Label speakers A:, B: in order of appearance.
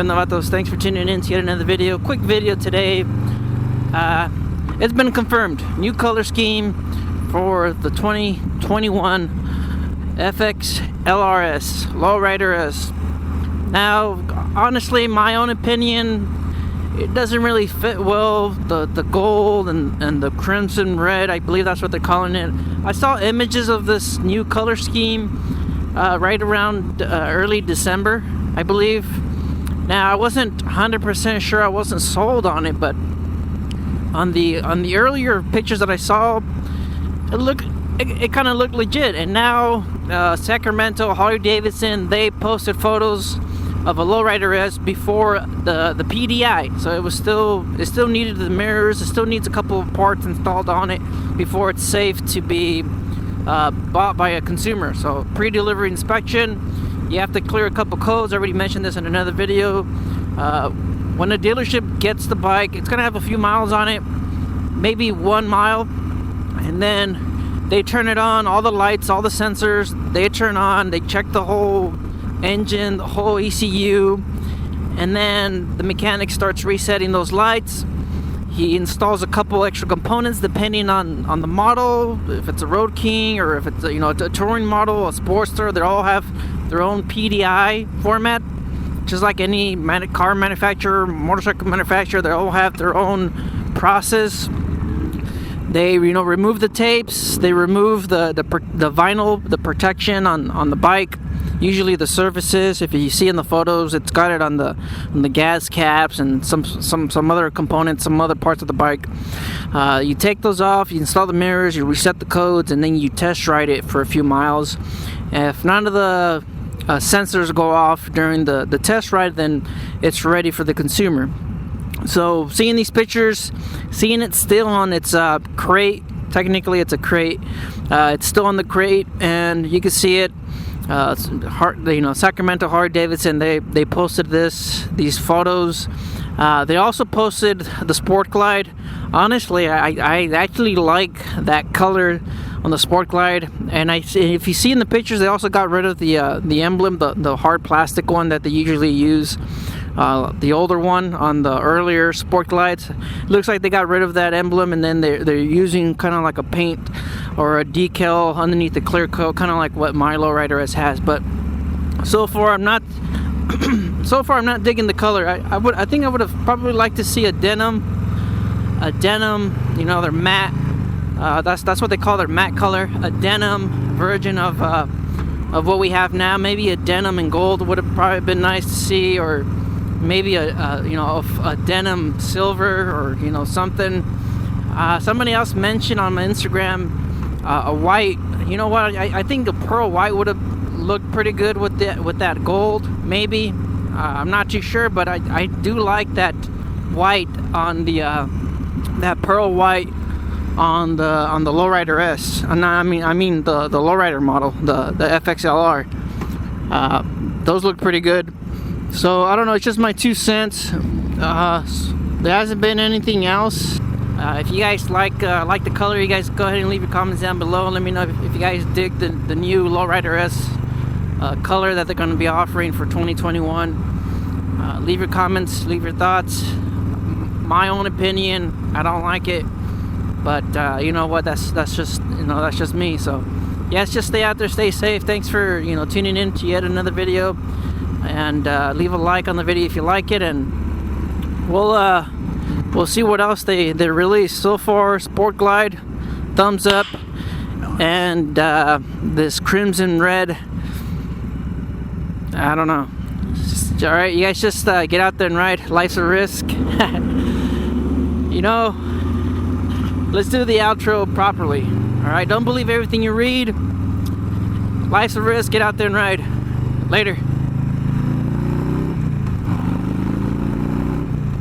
A: Novatos, thanks for tuning in to yet another video. Quick video today. It's been confirmed. New color scheme for the 2021 FX LRS, Lowrider S. Now, honestly, my own opinion, it doesn't really fit well, the gold and the crimson red, I believe that's what they're calling it. I saw images of this new color scheme right around early December, I believe. Now, I wasn't 100% sure, I wasn't sold on it, but on the earlier pictures that I saw, it kind of looked legit. And now Sacramento, Harley-Davidson, they posted photos of a Lowrider S before the PDI, so it still needed the mirrors, it still needs a couple of parts installed on it before it's safe to be bought by a consumer. So pre-delivery inspection, you have to clear a couple codes. I already mentioned this in another video. When a dealership gets the bike, it's gonna have a few miles on it, maybe 1 mile, and then they turn it on, all the lights, all the sensors, they turn on, they check the whole engine, the whole ECU, and then the mechanic starts resetting those lights. He installs a couple extra components depending on the model, if it's a Road King or if it's a touring model, a Sportster. They all have their own PDI format, just like any car manufacturer, motorcycle manufacturer. They all have their own process. They remove the tapes, they remove the vinyl, the protection on the bike, usually the surfaces. If you see in the photos, it's got it on the gas caps and some other components, some other parts of the bike. You take those off, you install the mirrors, you reset the codes, and then you test ride it for a few miles. If none of the sensors go off during the test ride, then it's ready for the consumer. So seeing these pictures, seeing it still on its crate, technically it's a crate, it's still on the crate, and you can see it. Sacramento Harley-Davidson, they posted these photos. They also posted the Sport Glide. Honestly, I actually like that color on the Sport Glide, and if you see in the pictures, they also got rid of the emblem, the hard plastic one that they usually use. The older one on the earlier Sport Glides, it looks like they got rid of that emblem, and then they're using kind of like a paint or a decal underneath the clear coat, kind of like what my Lowrider S has. But so far I'm not digging the color. I think I would have probably liked to see a denim, they're matte. That's what they call their matte color, a denim version of what we have now. Maybe a denim and gold would have probably been nice to see, or maybe a denim silver, or something. Somebody else mentioned on my Instagram a white. You know what? I think a pearl white would have looked pretty good with that gold. Maybe I'm not too sure, but I do like that white on the that pearl white on the Lowrider S. I mean the Lowrider model, the FXLR. Those look pretty good. So I don't know, it's just my 2 cents. There hasn't been anything else. If you guys like the color, you guys go ahead and leave your comments down below. Let me know if you guys dig the new Lowrider S color that they're going to be offering for 2021. Leave your comments, leave your thoughts. My own opinion, I don't like it, but you know what? That's just me. So yeah, just stay out there, stay safe. Thanks for tuning in to yet another video. And leave a like on the video if you like it, and we'll see what else they release. So far, Sport Glide, thumbs up, and this crimson red, I don't know. All right, you guys just get out there and ride. Life's a risk. Let's do the outro properly. All right, don't believe everything you read. Life's a risk. Get out there and ride. Later.